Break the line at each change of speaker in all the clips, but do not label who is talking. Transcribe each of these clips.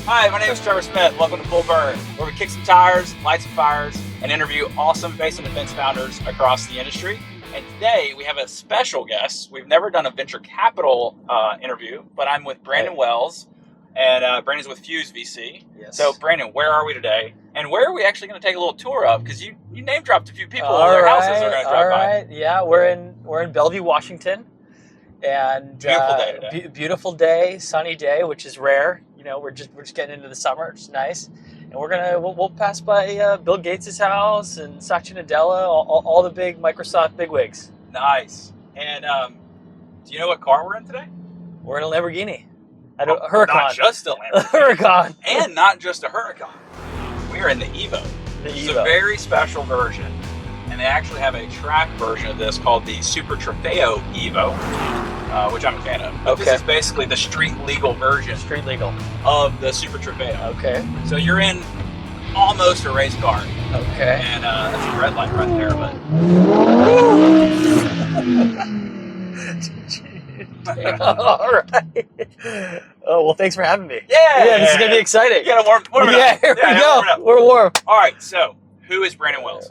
Hi, my name is Trevor Smith. Welcome to Full Burn, where we kick some tires, light some fires, and interview awesome base and defense founders across the industry. And today we have a special guest. We've never done a venture capital interview, but I'm with Brandon Wells, and Brandon's with Fuse VC.
Yes.
So, Brandon, where are we today? And where are we actually going to take a little tour of? Because you name dropped a few people. Their houses are going to drive by.
Yeah, we're in Bellevue, Washington, and
Beautiful day today.
Beautiful day, sunny day, which is rare. You know, we're just getting into the summer, which is nice. And we'll pass by Bill Gates' house and Satya Nadella, all the big Microsoft bigwigs.
Nice. And do you know what car we're in today?
We're in a Lamborghini. Huracan.
Not just a Lamborghini.
Huracan.
And not just a Huracan. We are in the Evo. It's a very special version. And they actually have a track version of this called the Super Trofeo Evo, which I'm a fan of. But this is basically the street legal version.
Street legal.
Of the Super Trofeo.
Okay.
So you're in almost a race car.
Okay.
And that's a red light right there, but...
All right. Oh, well, thanks for having me.
Yeah,
this is going to be exciting.
You got to warm it up.
Here we go. We're warm.
All right, so who is Brandon Wells?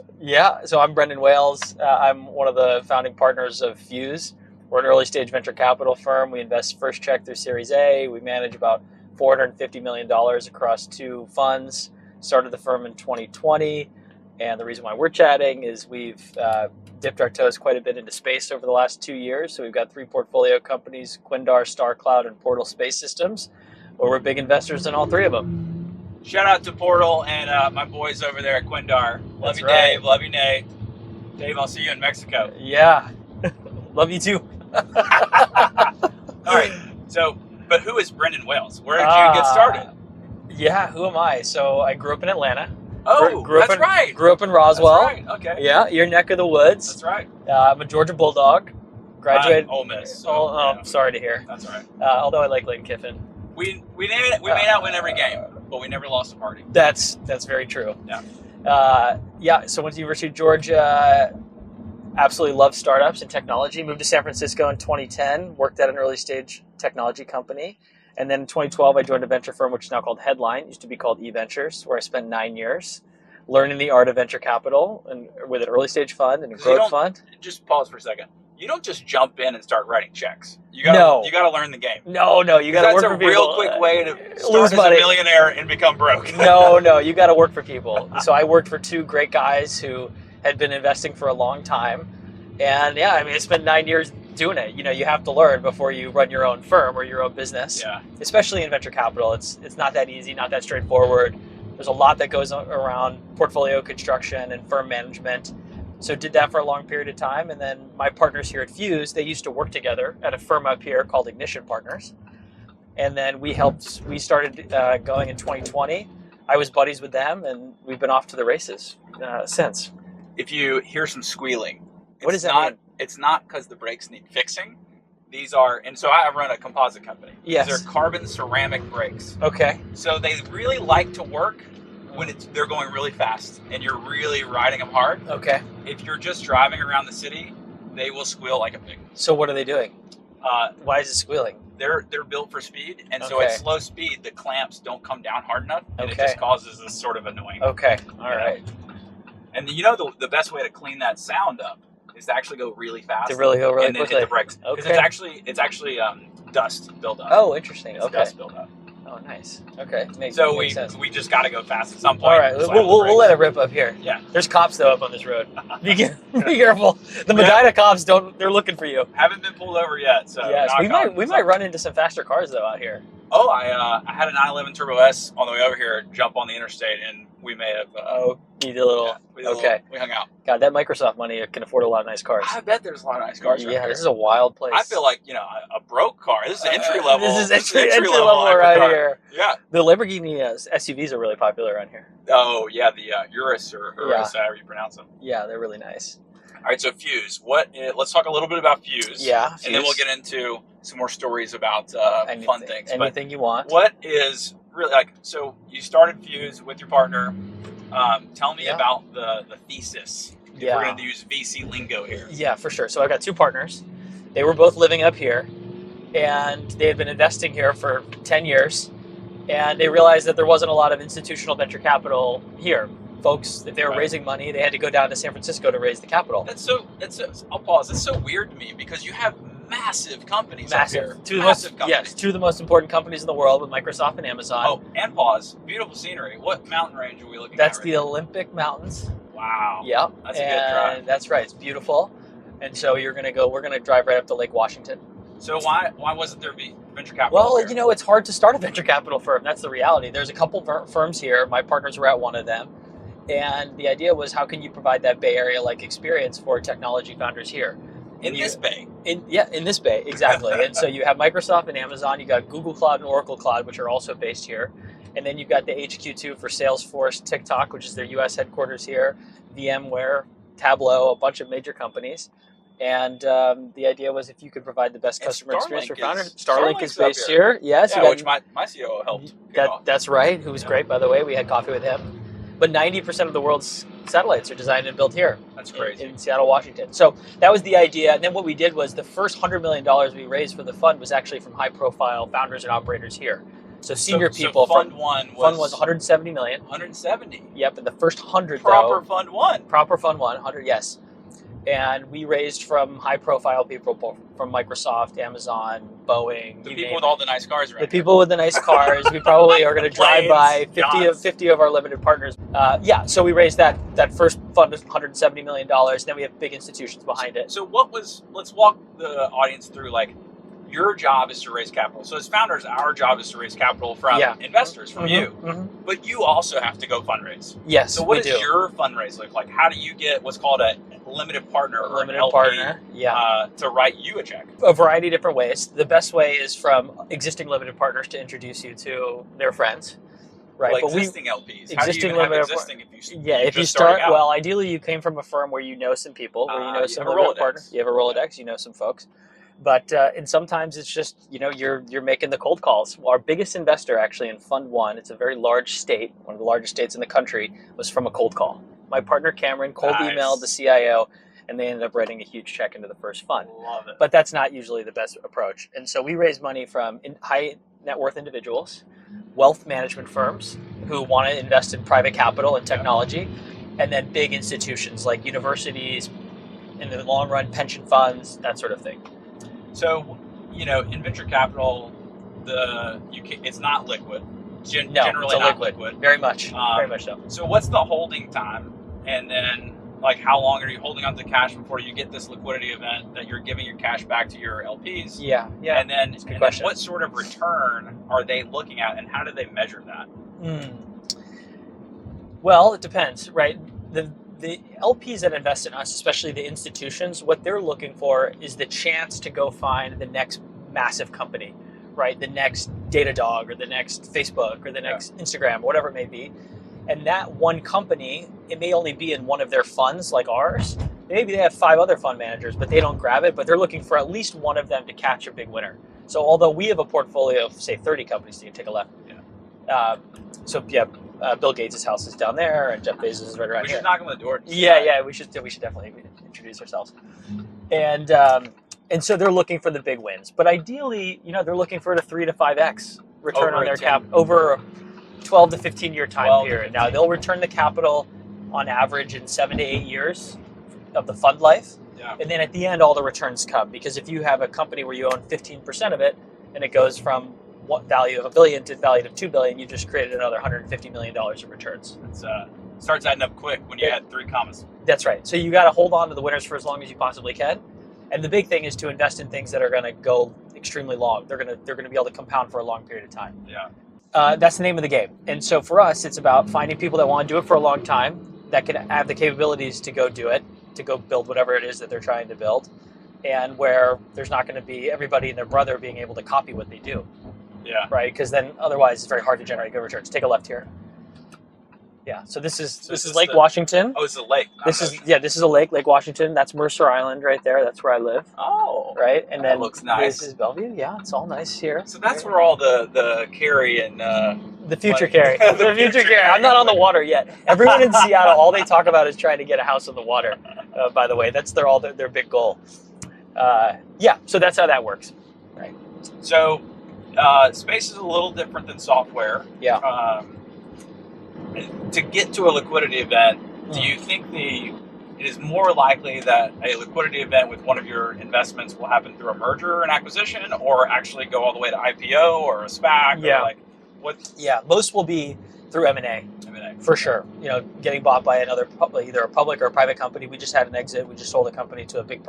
So I'm Brandon Wells. I'm one of the founding partners of Fuse. We're an early stage venture capital firm. We invest first check through Series A. We manage about $450 million across 2 funds. Started the firm in 2020. And the reason why we're chatting is we've dipped our toes quite a bit into space over the last 2 years. So we've got 3 portfolio companies, Quindar, StarCloud, and Portal Space Systems, where we're big investors in all 3 of them.
Shout out to Portal and my boys over there at Quindar. Love you, Dave. Love you, Nate. Dave, I'll see you in Mexico.
Yeah. Love you too.
All right. So, but who is Brandon Wells? Where did you get started?
Yeah, who am I? So I grew up in Atlanta.
Oh, that's right.
Grew up in Roswell.
That's right. Okay.
Yeah, your neck of the woods.
That's right.
I'm a Georgia Bulldog. Graduated.
Ole Miss.
So, I'm sorry to hear.
That's all right.
Although I like Lane Kiffin.
We may not win every game, but we never lost a party.
That's very true.
Yeah.
So went to University of Georgia. Absolutely loved startups and technology. Moved to San Francisco in 2010. Worked at an early stage technology company. And then in 2012, I joined a venture firm, which is now called Headline. Used to be called eVentures, where I spent 9 years learning the art of venture capital and with an early stage fund and a growth fund.
Just pause for a second. You don't just jump in and start writing checks. You gotta learn the game.
No, you gotta work for people.
That's a real quick way to start
lose
as
money.
A millionaire and become broke.
No, you gotta work for people. So I worked for 2 great guys who had been investing for a long time. And yeah, I mean, I spent 9 years doing it. You know, you have to learn before you run your own firm or your own business.
Yeah.
Especially in venture capital. It's not that easy, not that straightforward. There's a lot that goes around portfolio construction and firm management. So did that for a long period of time. And then my partners here at Fuse, they used to work together at a firm up here called Ignition Partners. And then we started going in 2020. I was buddies with them, and we've been off to the races since.
If you hear some squealing,
what does that mean?
It's not because the brakes need fixing. These are, and so I run a composite company.
Yes.
These are carbon ceramic brakes.
Okay.
So they really like to work when they're going really fast and you're really riding them hard.
Okay.
If you're just driving around the city, they will squeal like a pig.
So what are they doing? Why is it squealing?
They're built for speed, and so at slow speed, the clamps don't come down hard enough, and it just causes this sort of annoying.
Okay. All right.
And you know the best way to clean that sound up is to actually go really fast.
To really go really
and
quickly.
Then hit the brakes.
Okay.
It's actually dust build up.
Oh, interesting.
It's dust build up.
Oh, nice. Okay. Makes sense.
We just got to go fast at some point.
All right. We'll let it rip up here.
Yeah.
There's cops though up on this road. Be careful. The Medina cops they're looking for you.
Haven't been pulled over yet. So
yes, we might run into some faster cars though out here.
Oh, I had a 911 Turbo S on the way over here jump on the interstate, and we may have.
You did a little.
We hung out.
God, that Microsoft money can afford a lot of nice cars.
I bet there's a lot of nice cars.
Yeah, this is a wild place.
I feel like a broke car. This is entry level.
This is entry level right here.
Yeah.
The Lamborghini SUVs are really popular around here.
Oh yeah, the Urus or Urus, however you pronounce them.
Yeah, they're really nice.
All right, so Fuse. Let's talk a little bit about Fuse.
Yeah,
and then we'll get into some more stories about fun things.
Anything you want.
What is really so you started Fuse with your partner. Tell me about the thesis. We're going to use VC lingo here.
Yeah, for sure. So I've got 2 partners. They were both living up here, and they had been investing here for 10 years. And they realized that there wasn't a lot of institutional venture capital here. Folks, if they were raising money, they had to go down to San Francisco to raise the capital.
I'll pause. That's so weird to me because you have massive companies up here.
Massive companies. Yes, two of the most important companies in the world with Microsoft and Amazon.
Oh, and pause. Beautiful scenery. What mountain range are we looking at?
That's the Olympic Mountains.
Wow.
Yep.
That's a good drive.
That's right. It's beautiful. And so we're going to drive right up to Lake Washington.
So why wasn't there venture capital?
Well, you know, it's hard to start a venture capital firm. That's the reality. There's a couple firms here. My partners were at one of them. And the idea was, how can you provide that Bay Area-like experience for technology founders here?
In this bay.
In this bay, exactly. And so you have Microsoft and Amazon. You got Google Cloud and Oracle Cloud, which are also based here. And then you've got the HQ2 for Salesforce, TikTok, which is their U.S. headquarters here, VMware, Tableau, a bunch of major companies. And the idea was, if you could provide the best customer experience for founders. Starlink is based here. Yes.
Yeah, which my COO helped.
That's right. Who was great, by the way. We had coffee with him. But 90% of the world's satellites are designed and built here.
That's crazy.
In Seattle, Washington. So that was the idea. And then what we did was, the first $100 million we raised for the fund was actually from high-profile founders and operators here. So senior people.
So fund one was
170 million.
170.
Yep, and the first 100
proper fund one.
Proper fund one, 100, yes. And we raised from high-profile people from Microsoft, Amazon, Boeing.
The people with all the nice cars around.
The people with the nice cars. We probably are going to drive by 50 of our limited partners. So we raised that first fund of $170 million. And then we have big institutions behind it.
So let's walk the audience through, like, your job is to raise capital. So as founders, our job is to raise capital from investors, from you. Mm-hmm. But you also have to go fundraise.
Yes,
so what does your fundraise look like? How do you get what's called a limited partner or an LP, to write you a check?
A variety of different ways. The best way is from existing limited partners to introduce you to their friends. Right,
well, but existing LPs. How do you even have existing if you
start out? Well, ideally you came from a firm where you know some people, where you know some limited partners. You have a Rolodex, you know some folks. But and sometimes it's just, you're making the cold calls. Our biggest investor, actually, in Fund 1, it's a very large state, one of the largest states in the country, was from a cold call. My partner Cameron emailed the CIO, and they ended up writing a huge check into the first fund.
Love it.
But that's not usually the best approach. And so we raise money from high net worth individuals, wealth management firms who want to invest in private capital and technology, and then big institutions like universities, in the long run, pension funds, that sort of thing.
So, in venture capital, it's not liquid. Generally
it's a
not liquid.
Very much. Very much so.
So what's the holding time? And then, like, how long are you holding on to the cash before you get this liquidity event that you're giving your cash back to your LPs?
Yeah.
And then, what sort of return are they looking at, and how do they measure that?
Well, it depends, right? The LPs that invest in us, especially the institutions, what they're looking for is the chance to go find the next massive company, right? The next Datadog or the next Facebook or the next Instagram, whatever it may be. And that one company, it may only be in one of their funds like ours. Maybe they have 5 other fund managers, but they don't grab it, but they're looking for at least one of them to catch a big winner. So although we have a portfolio of, say, 30 companies, so you can take a left. Bill Gates' house is down there, and Jeff Bezos is right around here.
We should knock on the door.
We should definitely introduce ourselves. And so they're looking for the big wins. But ideally, they're looking for a 3 to 5x return on their cap over a 12 to 15 year time period. Now, they'll return the capital on average in 7 to 8 years of the fund life. Yeah. And then at the end, all the returns come. Because if you have a company where you own 15% of it, and it goes from value of $1 billion to value of $2 billion, you just created another $150 million of returns.
It starts adding up quick when you add 3 commas.
That's right. So you got to hold on to the winners for as long as you possibly can. And the big thing is to invest in things that are going to go extremely long. They're going to be able to compound for a long period of time.
Yeah.
That's the name of the game. And so for us, it's about finding people that want to do it for a long time, that can have the capabilities to go do it, to go build whatever it is that they're trying to build, and where there's not going to be everybody and their brother being able to copy what they do.
Yeah.
Right? Because then otherwise it's very hard to generate good returns. Take a left here. Yeah. So this is Lake Washington.
Oh, it's a lake.
This is a lake, Lake Washington. That's Mercer Island right there. That's where I live.
Oh.
Right? And then
looks nice.
This is Bellevue. Yeah, it's all nice here.
So that's where all the Carrie and
the future Carrie. The future Carrie. I'm not on the water yet. Everyone in Seattle, all they talk about is trying to get a house on the water. By the way, that's their big goal. So that's how that works. Right.
So Space is a little different than software.
Yeah.
To get to a liquidity event, do you think it is more likely that a liquidity event with one of your investments will happen through a merger and acquisition, or actually go all the way to IPO or a SPAC?
Yeah.
Or like what?
Yeah, most will be through M&A. For sure. Getting bought by another, either a public or a private company. We just had an exit. We just sold a company to a big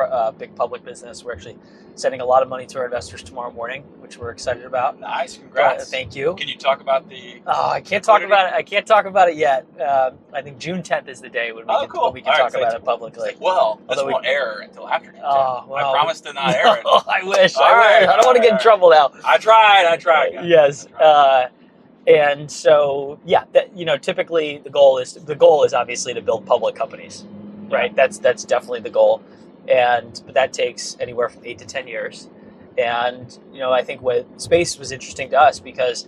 public business. We're actually sending a lot of money to our investors tomorrow morning, which we're excited about.
Nice, congrats.
Thank you.
Can you talk about the?
Oh, I can't talk about it. I can't talk about it yet. I think June 10th is the day when we can talk about it publicly.
Well, this won't air until after June 10th.
Well,
I promise to not air it.
I wish. I don't want to get in trouble now.
I tried.
Yes. And so, yeah, typically the goal is obviously to build public companies, right? That's definitely the goal, but that takes anywhere from 8 to 10 years. And I think what space was interesting to us because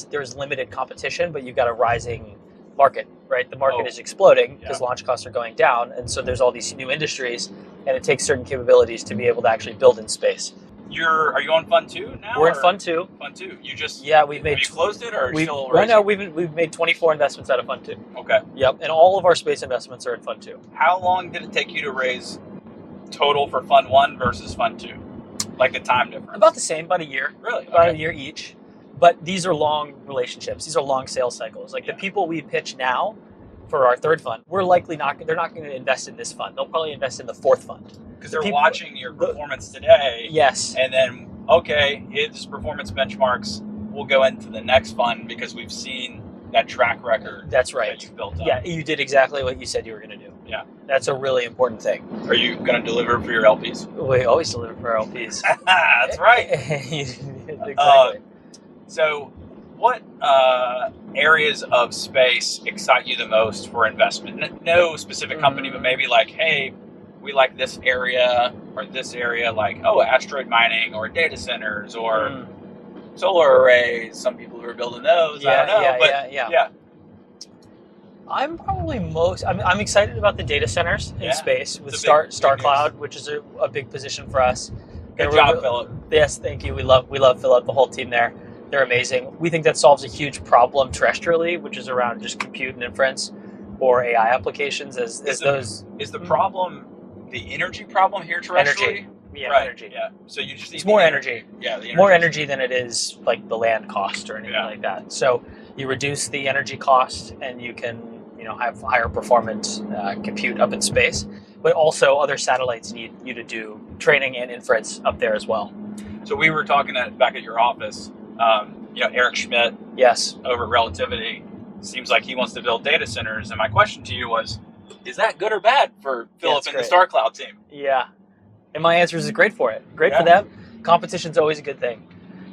there's limited competition, but you've got a rising market, right? The market is exploding because launch costs are going down, and so there's all these new industries, and it takes certain capabilities to be able to actually build in space.
Are you on Fund 2 now?
We're in Fund 2.
Fund 2. You just
we've made.
Have you closed it or still?
Right now we've made 24 investments out of Fund 2.
Okay.
Yep, and all of our space investments are in Fund 2.
How long did it take you to raise total for Fund 1 versus Fund 2? Like the time difference?
About the same, about a year.
Really?
About a year each. But these are long relationships. These are long sales cycles. Like the people we pitch now for our third fund, they're not going to invest in this fund. They'll probably invest in the fourth fund.
Because they're watching your performance today.
Yes.
And then, here's performance benchmarks. We'll go into the next fund because we've seen that track record.
That's right.
That you've built up.
Yeah, you did exactly what you said you were going to do.
Yeah.
That's a really important thing.
Are you going to deliver for your LPs?
We always deliver for our LPs.
That's right.
Exactly.
So, what areas of space excite you the most for investment? No specific company, but maybe like, hey, we like this area or this area, like, asteroid mining or data centers or solar arrays. Some people who are building those. I don't know. Yeah.
I'm probably I'm excited about the data centers in space with Star Cloud, which is a big position for us.
Good job, Philip.
Yes, thank you. We love Philip, the whole team there. They're amazing. We think that solves a huge problem terrestrially, which is around just compute and inference or AI applications. Is
the problem the energy problem here terrestrially?
Energy. Yeah,
right.
Energy.
Yeah. So you just need
it's more energy.
Yeah, the energy.
More energy than it is like the land cost or anything like that. So you reduce the energy cost and you can have higher performance compute up in space. But also other satellites need you to do training and inference up there as well.
So we were talking back at your office. Eric Schmidt.
Yes.
Over at Relativity, seems like he wants to build data centers. And my question to you was, is that good or bad for Philip and the Star Cloud team?
Yeah. And my answer is great for it. Great for them. Competition's always a good thing.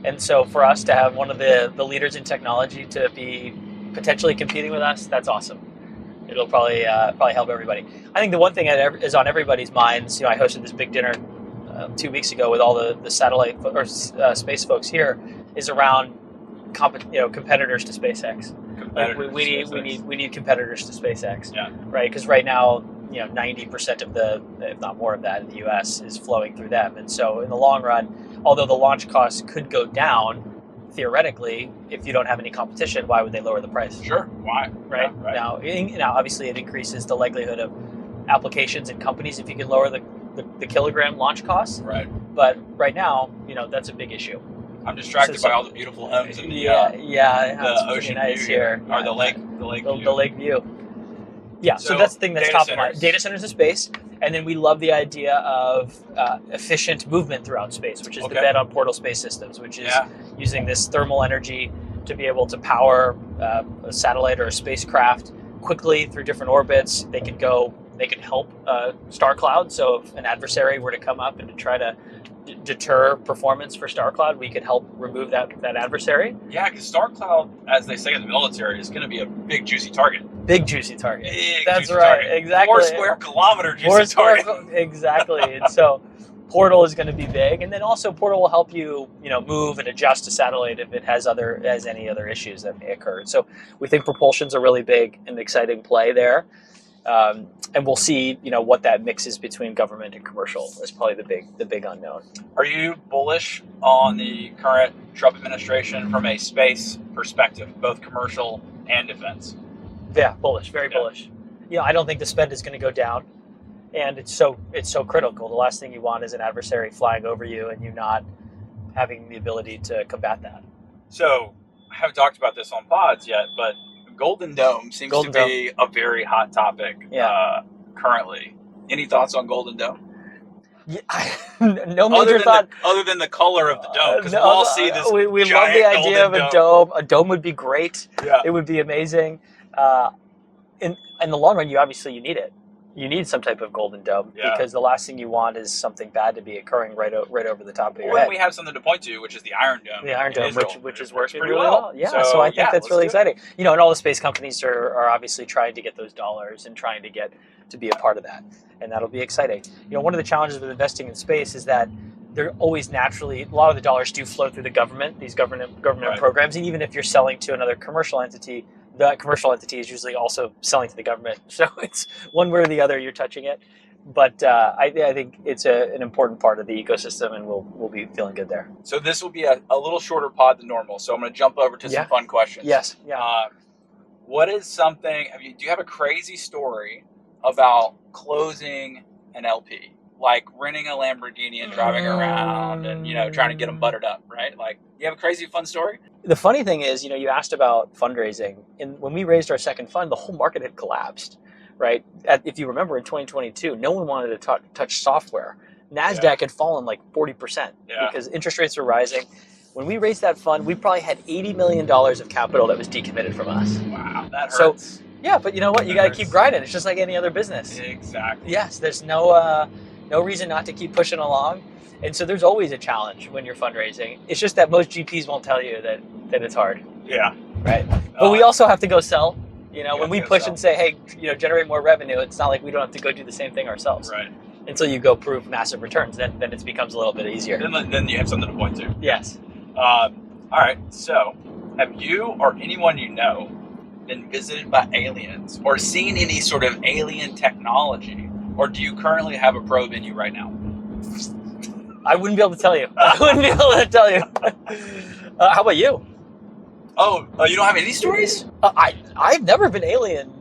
And so for us to have one of the leaders in technology to be potentially competing with us, that's awesome. It'll probably help everybody. I think the one thing that is on everybody's minds, I hosted this big dinner 2 weeks ago with all the satellite or space folks here, is around competitors to SpaceX. We need competitors to SpaceX.
Yeah.
Right, because right now 90% of if not more of that in the U.S. is flowing through them, and so in the long run, although the launch costs could go down, theoretically, if you don't have any competition, why would they lower the price?
Sure. Why?
Right.
Yeah, right.
Now, obviously, it increases the likelihood of applications and companies if you can lower the kilogram launch costs.
Right.
But right now, that's a big issue.
I'm distracted by all the beautiful homes in the
the
ocean
nice
view
here.
Or the lake view.
The lake view. Yeah, so that's the thing that's top of mind. Data centers in space, and then we love the idea of efficient movement throughout space, which is the bet on portal space systems, which is using this thermal energy to be able to power a satellite or a spacecraft quickly through different orbits. They can help Star Cloud. So if an adversary were to come up and to try to deter performance for Star Cloud, we could help remove that adversary.
Yeah, because Star Cloud, as they say in the military, is going to be a big juicy target.
Big juicy target.
That's right.
Target. Exactly.
4 square kilometer juicy target.
Exactly. And so Portal is going to be big, and then also Portal will help you, move and adjust a satellite if it has any other issues that may occur. So we think propulsion's a really big and exciting play there. And we'll see, what that mix is between government and commercial is probably the big unknown.
Are you bullish on the current Trump administration from a space perspective, both commercial and defense?
Yeah, bullish, very bullish. I don't think the spend is going to go down, and it's so critical. The last thing you want is an adversary flying over you and you not having the ability to combat that.
So I haven't talked about this on pods yet, but Golden Dome seems to be a very hot topic currently. Any thoughts on Golden Dome?
Yeah, no major thought.
Other than the color of the dome, because we'll all see this.
We love the idea of a dome. A dome would be great.
Yeah.
It would be amazing. In the long run, you need it. You need some type of golden dome because the last thing you want is something bad to be occurring right over the top of your head.
We have something to point to, which is the Iron Dome.
The Iron Dome, which is working really
well.
Yeah, so I think that's really exciting. And all the space companies are obviously trying to get those dollars and trying to get to be a part of that, and that'll be exciting. One of the challenges with investing in space is that they're always naturally, a lot of the dollars do flow through the government, these government programs, and even if you're selling to another commercial entity, the commercial entity is usually also selling to the government. So it's one way or the other, you're touching it. But I think it's an important part of the ecosystem, and we'll be feeling good there.
So this will be a little shorter pod than normal. So I'm going to jump over to some fun questions.
Yes. Yeah.
What is something? Do you have a crazy story about closing an LP, like renting a Lamborghini and driving around and trying to get them buttered up, right? Like, you have a crazy fun story?
The funny thing is, you asked about fundraising, and when we raised our second fund, the whole market had collapsed, right? If you remember, in 2022, no one wanted to touch software. NASDAQ had fallen like 40% because interest rates were rising. When we raised that fund, we probably had $80 million of capital that was decommitted from us.
Wow, that hurts.
So, but you know what? You got to keep grinding. It's just like any other business.
Exactly.
Yes, there's no reason not to keep pushing along. And so there's always a challenge when you're fundraising. It's just that most GPs won't tell you that it's hard.
Yeah.
Right. But we also have to go sell. When we push and say, hey, generate more revenue, it's not like we don't have to go do the same thing ourselves.
Right.
Until you go prove massive returns, then it becomes a little bit easier.
Then you have something to point to.
Yes.
All right. So, have you or anyone you know been visited by aliens or seen any sort of alien technology, or do you currently have a probe in you right now?
I wouldn't be able to tell you. How about you?
Oh, you don't have any stories?
I've never been aliened.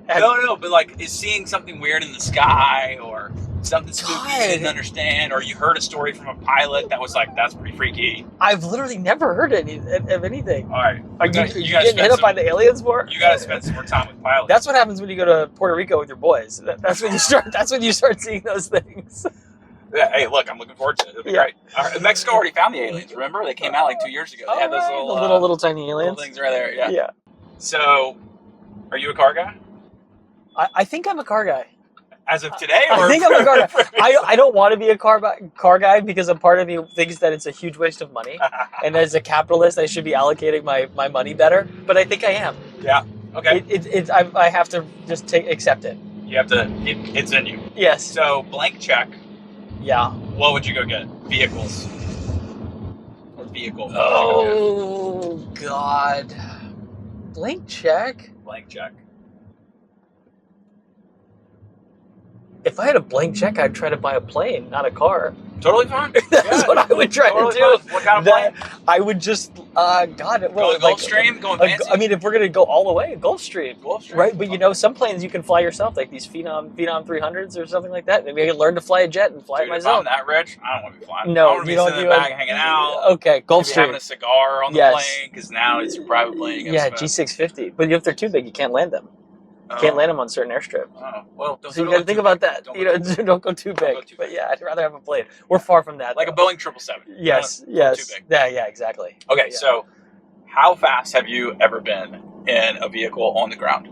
No, but like, is seeing something weird in the sky or something spooky you didn't understand, or you heard a story from a pilot that was like, that's pretty freaky?
I've literally never heard of anything.
All right.
Are you getting hit up by the aliens more?
You got to spend some more time with pilots.
That's what happens when you go to Puerto Rico with your boys. That's when you start. That's when you start seeing those things.
Yeah, hey, look, I'm looking forward to it. It'll be great. Mexico already found the aliens. Remember, they came out like 2 years ago. They had those
little tiny aliens.
Little things right there. Yeah.
Yeah.
So, are you a car guy?
I think I'm a car guy.
As of today? Or
I think I'm a car guy. I don't want to be a car guy because a part of me thinks that it's a huge waste of money. And as a capitalist, I should be allocating my money better. But I think I am.
Yeah. Okay.
I have to just accept it.
You have to. It's in you.
Yes.
So, blank check.
Yeah.
What would you go get? Vehicles. Or vehicle.
Oh, God. Blank check?
Blank check.
If I had a blank check, I'd try to buy a plane, not a car.
Totally fine.
That's what I would try to do.
Fine. What kind of plane?
I would just, God.
Going Gulfstream? Going fancy?
I mean, if we're going to go all the way, Gulfstream. Right? But some planes you can fly yourself, like these Phenom 300s or something like that. Maybe I could learn to fly a jet and fly it myself.
If I'm that rich, I don't want to be flying.
No,
I want to be sitting in the bag hanging out.
Okay, Gulfstream.
Having a cigar on the plane, because now it's your private plane.
Yeah, G650. But if they're too big, you can't land them. You can't land them on certain airstrips.
Oh, well,
so you got to think about that. Don't go too big. But yeah, I'd rather have a plane. We're far from that.
Like a Boeing 777.
Yes.
Too big.
Yeah, exactly.
Okay, so how fast have you ever been in a vehicle on the ground?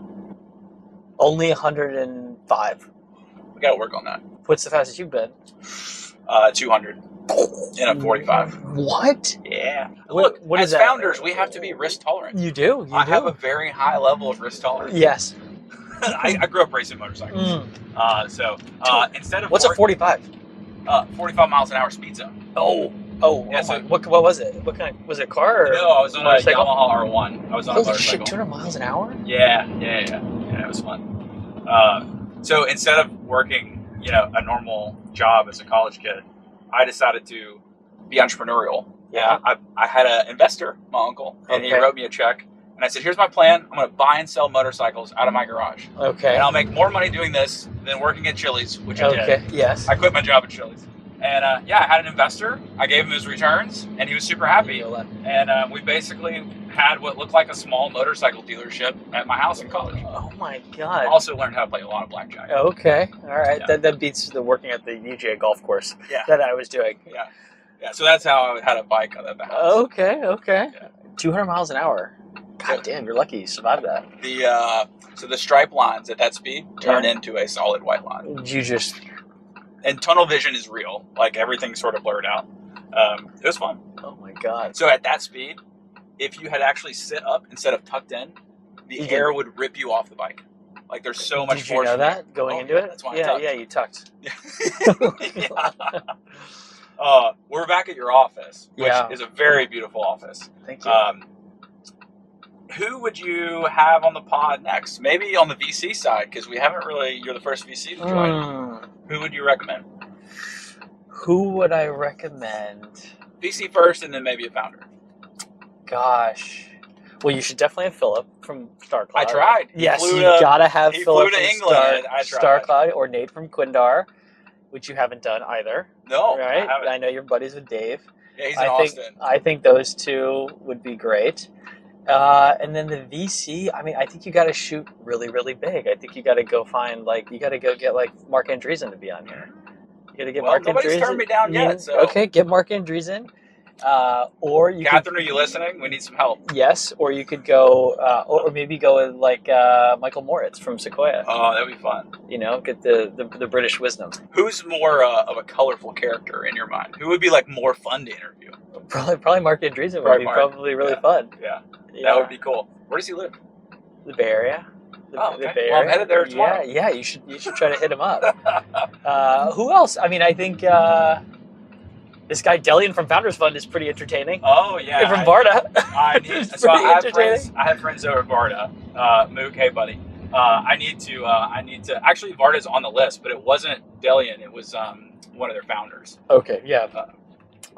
Only 105.
We got to work on that.
What's the fastest you've been?
200 in a 45.
What?
Yeah.
Look,
as founders, we have to be risk tolerant.
You do.
I have a very high level of risk tolerance.
Yes.
I grew up racing motorcycles. So instead of
what's a 45?
45 miles an hour speed zone.
Oh.
Yeah. So
what was it? What kind? Was it a car? Or
no, I was on a Yamaha R1. I was on a motorcycle.
Holy shit! 200 miles an hour?
Yeah. It was fun. So instead of working, a normal job as a college kid, I decided to be entrepreneurial.
Yeah.
I had an investor, my uncle, and he wrote me a check. And I said, here's my plan. I'm going to buy and sell motorcycles out of my garage.
Okay.
And I'll make more money doing this than working at Chili's, which I did.
Okay, yes.
I quit my job at Chili's. And I had an investor. I gave him his returns, and he was super happy. And we basically had what looked like a small motorcycle dealership at my house in college.
Oh my God.
Also learned how to play a lot of blackjack.
Okay, all right.
Yeah.
That beats the working at the UGA golf course
Yeah.
that I was doing.
Yeah, so that's how I had a bike at the house.
Okay.
Yeah.
200 miles an hour. God damn, you're lucky you survived that.
So the stripe lines at that speed turn into a solid white line. And tunnel vision is real. Like, everything's sort of blurred out. It was fun.
Oh my God.
So at that speed, if you had actually sit up instead of tucked in, the air would rip you off the bike. Like, there's so much force.
Did you know that going into it?
That's why I tucked.
Yeah, you tucked.
We're back at your office, which is a very beautiful office.
Thank you.
Who would you have on the pod next? Maybe on the VC side, because you're the first VC to join. Who would you recommend?
Who would I recommend?
VC first, and then maybe a founder.
Gosh. Well, you should definitely have Philip from StarCloud.
I tried.
Yes, you gotta have Philip
from
England.
I tried.
StarCloud, or Nate from Quindar, which you haven't done either.
No,
right?
I haven't.
I know you're buddies with Dave.
Yeah, he's in Austin.
I think those two would be great. And then the VC, I think you got to shoot really, really big. I think you got to go get Mark Andreessen to be on here. You got to get Mark Andreessen.
Nobody's turned me down yet. So.
Okay, get Mark Andreessen. Or you
Catherine, are you listening? We need some help.
Yes, or you could go, or maybe go with Michael Moritz from Sequoia.
Oh, that'd be fun.
Get the British wisdom.
Who's more of a colorful character in your mind? Who would be more fun to interview?
Probably Mark Andreessen would be probably really fun.
Yeah. That would be cool. Where does he live?
The Bay Area.
The Bay Area. Well, I'm headed there tomorrow.
Yeah, you should try to hit him up. Who else? I think this guy Delian from Founders Fund is pretty entertaining.
Oh yeah.
From Varda.
I have friends over at Varda. Mook, hey buddy. I need to. Actually, Varda's on the list, but it wasn't Delian. It was one of their founders.
Okay. Yeah.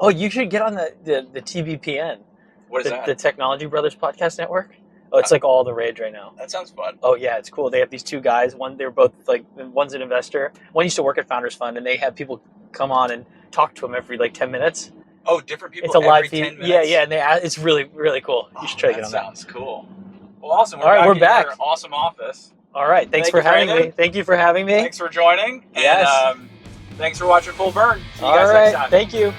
You should get on the TBPN.
What is that?
The Technology Brothers Podcast Network. Oh, it's all the rage right now.
That sounds fun.
Oh yeah, it's cool. They have these two guys. They're both one's an investor. One used to work at Founders Fund, and they have people come on and talk to him every 10 minutes.
Oh, different people.
It's a live feed.
10 minutes?
Yeah, and it's really, really cool. You should try to get on that.
Sounds cool. Well, awesome.
We're back.
Your awesome office.
All right, thanks for having me. Thank you for having me.
Thanks for joining.
Yes.
And thanks for watching Full Burn. See you
guys
next time.
Thank you.